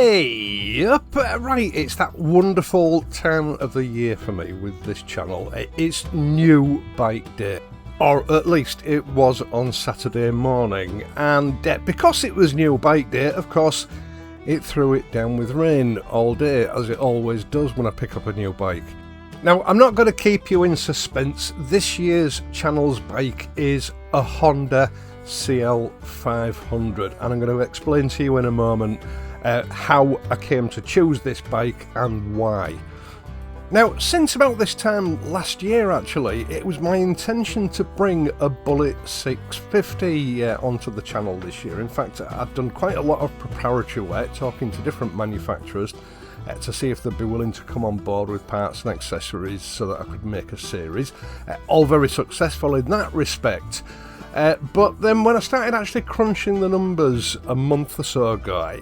Hey, up, right, it's that wonderful time of the year for me with this channel. It's new bike day, or at least it was on Saturday morning, and because it was new bike day, of course, it threw it down with rain all day, as it always does when I pick up a new bike. Now, I'm not going to keep you in suspense. This year's channel's bike is a Honda CL500, and I'm going to explain to you in a moment how I came to choose this bike and why. Now, since about this time last year actually, it was my intention to bring a Bullet 650 onto the channel this year. In fact, I've done quite a lot of preparatory work talking to different manufacturers to see if they'd be willing to come on board with parts and accessories so that I could make a series. All very successful in that respect. But then when I started actually crunching the numbers a month or so ago,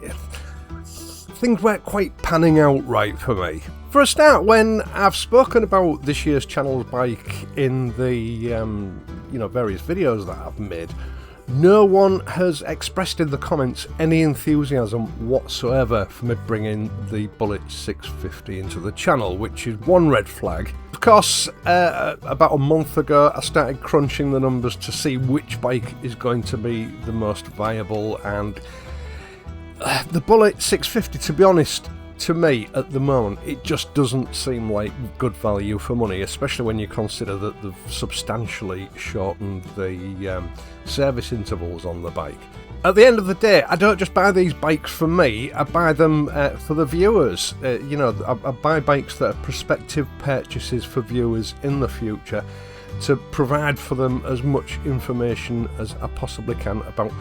things weren't quite panning out right for me. For a start, when I've spoken about this year's channel's bike in the various videos that I've made, no one has expressed in the comments any enthusiasm whatsoever for me bringing the Bullet 650 into the channel, which is one red flag. Of course, about a month ago I started crunching the numbers to see which bike is going to be the most viable, and the Bullet 650, to be honest, to me at the moment, it just doesn't seem like good value for money, especially when you consider that they've substantially shortened the service intervals on the bike. At the end of the day, I don't just buy these bikes for me, I buy them for the viewers. I buy bikes that are prospective purchases for viewers in the future to provide for them as much information as I possibly can about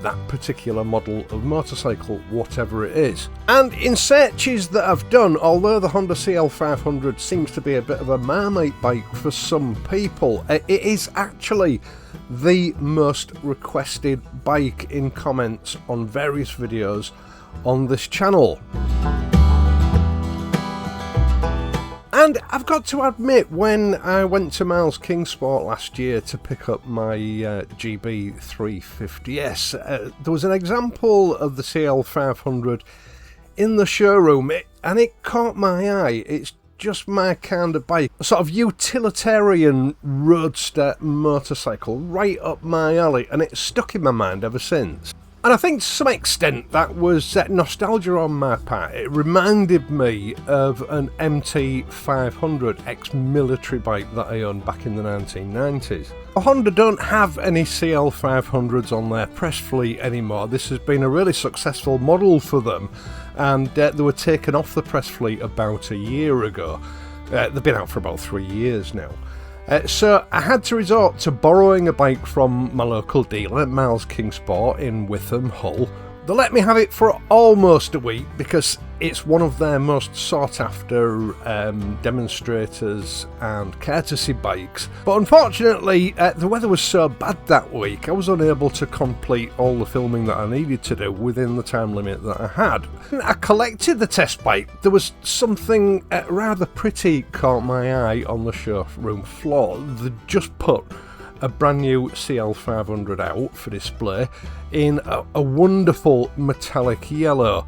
that particular model of motorcycle, whatever it is. And in searches that I've done, although the Honda CL500 seems to be a bit of a Marmite bike for some people, it is actually the most requested bike in comments on various videos on this channel. And I've got to admit, when I went to Miles Kingsport last year to pick up my GB 350S, there was an example of the CL500 in the showroom, and it caught my eye. It's just my kind of bike, a sort of utilitarian roadster motorcycle, right up my alley, and it's stuck in my mind ever since. And I think to some extent that was nostalgia on my part. It reminded me of an MT500 ex-military bike that I owned back in the 1990s. Honda don't have any CL500s on their press fleet anymore. This has been a really successful model for them, and they were taken off the press fleet about a year ago. They've been out for about 3 years now. So I had to resort to borrowing a bike from my local dealer, Miles Kingsport in Witham, Hull. They let me have it for almost a week because it's one of their most sought after demonstrators and courtesy bikes. But unfortunately, the weather was so bad that week, I was unable to complete all the filming that I needed to do within the time limit that I had. I collected the test bike. There was something rather pretty caught my eye on the showroom floor. They just put a brand new CL500 out for display in a wonderful metallic yellow.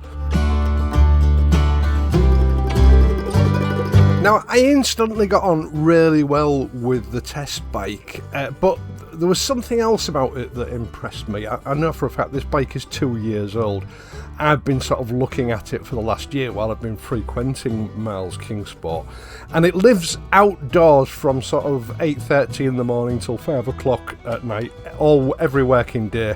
Now, I instantly got on really well with the test bike, but there was something else about it that impressed me. I know for a fact this bike is 2 years old. I've been sort of looking at it for the last year while I've been frequenting Miles Kingsport, and it lives outdoors from sort of 8:30 in the morning till 5 o'clock at night, every working day.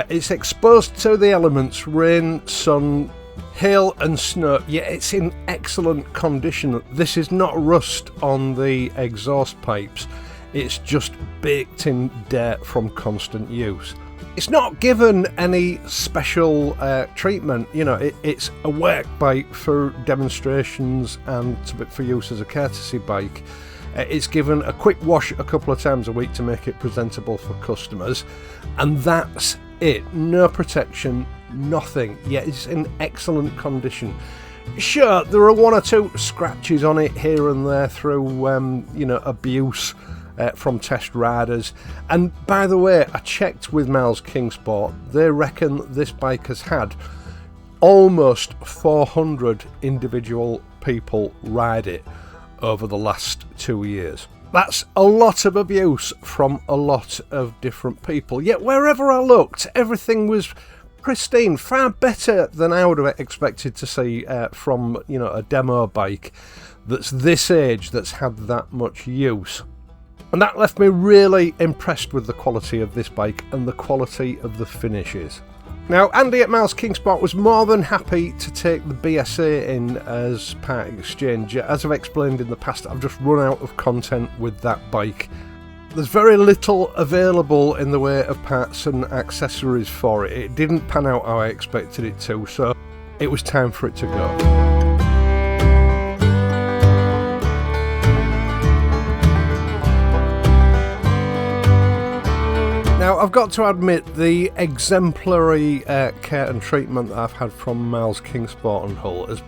It's exposed to the elements, rain, sun, hail and snow, yet it's in excellent condition. This is not rust on the exhaust pipes, it's just baked in dirt from constant use. It's not given any special treatment, it's a work bike for demonstrations and for use as a courtesy bike. It's given a quick wash a couple of times a week to make it presentable for customers, and that's it. No protection, nothing, yet it's in excellent condition. Sure, there are one or two scratches on it here and there through abuse from test riders. And by the way, I checked with Miles Kingsport. They reckon this bike has had almost 400 individual people ride it over the last 2 years. That's a lot of abuse from a lot of different people. Yet wherever I looked, everything was pristine, far better than I would have expected to see from, you know, a demo bike that's this age, that's had that much use. And that left me really impressed with the quality of this bike and the quality of the finishes. Now, Andy at Miles Kingsport was more than happy to take the BSA in as part exchange. As I've explained in the past, I've just run out of content with that bike. There's very little available in the way of parts and accessories for it. It didn't pan out how I expected it to, so it was time for it to go. Now, I've got to admit, the exemplary care and treatment that I've had from Miles Kingsport and Hull has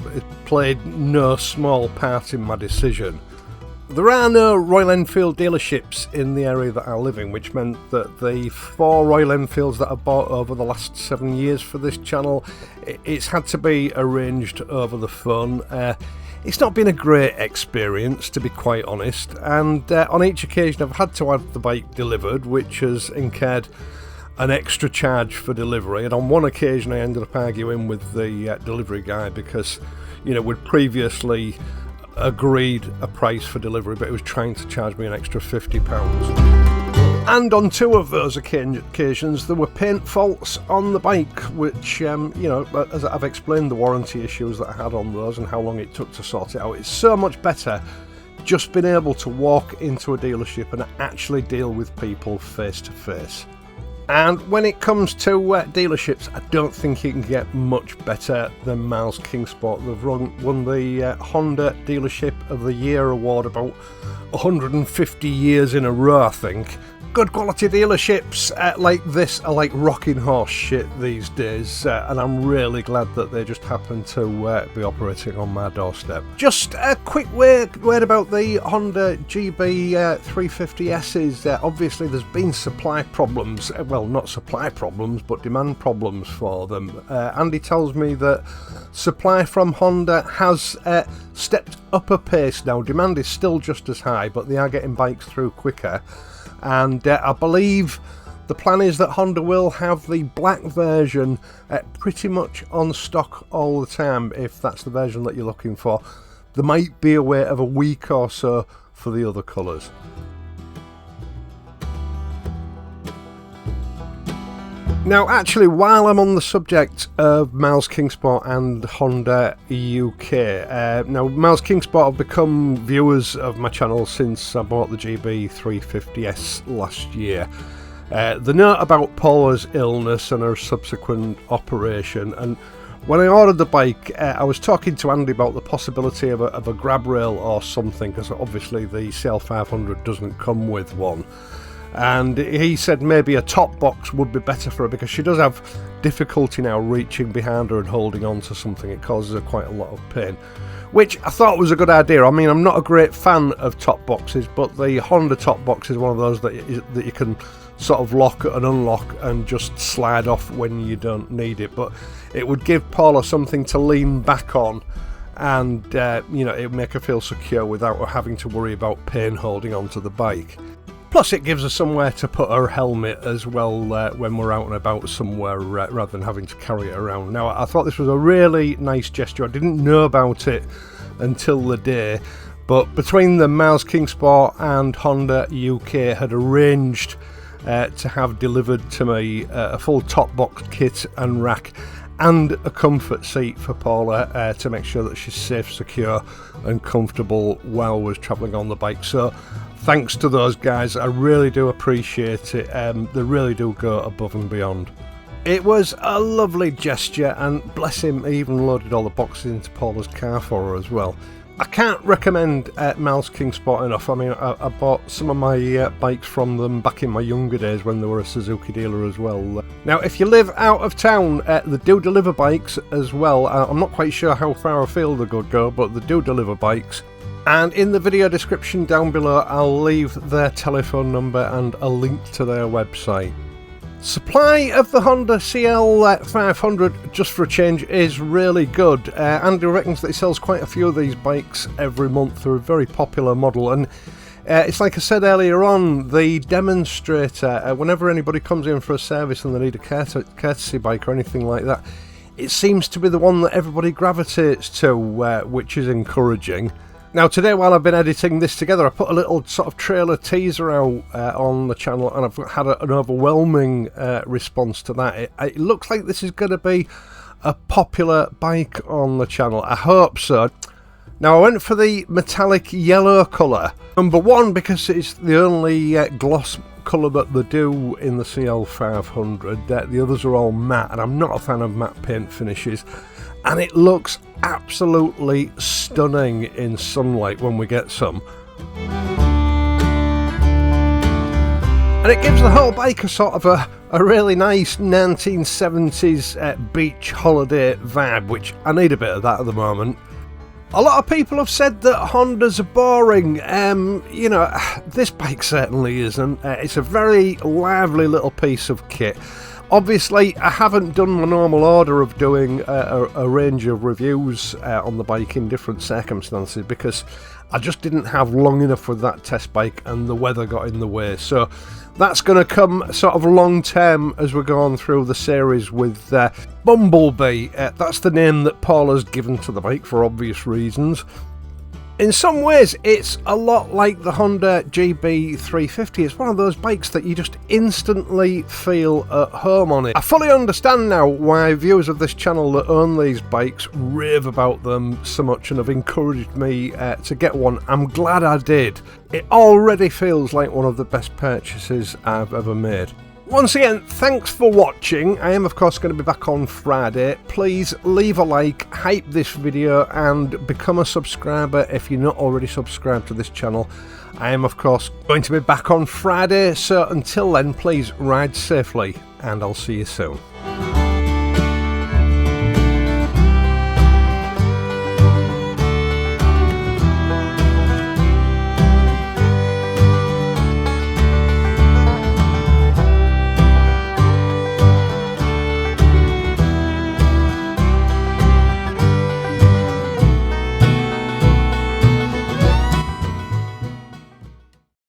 played no small part in my decision. There are no Royal Enfield dealerships in the area that I live in, which meant that the 4 Royal Enfields that I've bought over the last 7 years for this channel, it's had to be arranged over the phone. It's not been a great experience, to be quite honest, and on each occasion I've had to have the bike delivered, which has incurred an extra charge for delivery. And on one occasion I ended up arguing with the delivery guy because, you know, we'd previously agreed a price for delivery, but he was trying to charge me an extra £50. And on 2 of those occasions there were paint faults on the bike, which, you know, as I've explained the warranty issues that I had on those and how long it took to sort it out, it's so much better just being able to walk into a dealership and actually deal with people face to face. And when it comes to dealerships, I don't think you can get much better than Miles Kingsport. They've won the Honda Dealership of the Year award about 150 years in a row, I think. Good quality dealerships like this are like rocking horse shit these days, and I'm really glad that they just happen to be operating on my doorstep. Just a quick word about the Honda GB 350Ss. Obviously there's been supply problems, well, not supply problems but demand problems for them. Andy tells me that supply from Honda has stepped up a pace now. Demand is still just as high, but they are getting bikes through quicker. And I believe the plan is that Honda will have the black version pretty much on stock all the time, if that's the version that you're looking for. There might be a wait of a week or so for the other colours. Now, actually, while I'm on the subject of Miles Kingsport and Honda UK, now Miles Kingsport have become viewers of my channel since I bought the GB 350S last year. They know about Paula's illness and her subsequent operation, and when I ordered the bike, I was talking to Andy about the possibility of a grab rail or something, because obviously the CL500 doesn't come with one. And he said maybe a top box would be better for her, because she does have difficulty now reaching behind her and holding on to something. It causes her quite a lot of pain, which I thought was a good idea. I mean, I'm not a great fan of top boxes, but the Honda top box is one of those that you can sort of lock and unlock and just slide off when you don't need it. But it would give Paula something to lean back on, and you know, it would make her feel secure without her having to worry about pain holding onto the bike. Plus it gives her somewhere to put her helmet as well when we're out and about somewhere, rather than having to carry it around. Now, I thought this was a really nice gesture. I didn't know about it until the day, but between the Miles Kingsport and Honda UK had arranged to have delivered to me a full top box kit and rack and a comfort seat for Paula to make sure that she's safe, secure and comfortable while we're travelling on the bike. So thanks to those guys, I really do appreciate it. They really do go above and beyond. It was a lovely gesture, and bless him, he even loaded all the boxes into Paula's car for her as well. I can't recommend Miles Kingsport enough. I mean, I bought some of my bikes from them back in my younger days when they were a Suzuki dealer as well. Now, if you live out of town, they do deliver bikes as well. I'm not quite sure how far afield they could go, but they do deliver bikes. And in the video description down below, I'll leave their telephone number and a link to their website. Supply of the Honda CL500, just for a change, is really good. Andy reckons that he sells quite a few of these bikes every month. They're a very popular model, and it's like I said earlier on, the demonstrator, whenever anybody comes in for a service and they need a courtesy bike or anything like that, it seems to be the one that everybody gravitates to, which is encouraging. Now today, while I've been editing this together, I put a little sort of trailer teaser out on the channel, and I've had an overwhelming response to that. It looks like this is going to be a popular bike on the channel. I hope so. Now I went for the metallic yellow colour. Number one, because it's the only gloss colour that they do in the CL500. The others are all matte, and I'm not a fan of matte paint finishes. And it looks absolutely stunning in sunlight when we get some. And it gives the whole bike a sort of a really nice 1970s beach holiday vibe, which I need a bit of that at the moment. A lot of people have said that Hondas are boring. You know, this bike certainly isn't. It's a very lively little piece of kit. Obviously, I haven't done my normal order of doing a range of reviews on the bike in different circumstances, because I just didn't have long enough with that test bike and the weather got in the way. So that's going to come sort of long term as we're going through the series with Bumblebee. That's the name that Paula's given to the bike for obvious reasons. In some ways, it's a lot like the Honda GB350. It's one of those bikes that you just instantly feel at home on it. I fully understand now why viewers of this channel that own these bikes rave about them so much and have encouraged me to get one. I'm glad I did. It already feels like one of the best purchases I've ever made. Once again, thanks for watching. I am of course going to be back on Friday. Please leave a like, hype this video, and become a subscriber if you're not already subscribed to this channel. I am of course going to be back on Friday, so until then, please ride safely and I'll see you soon.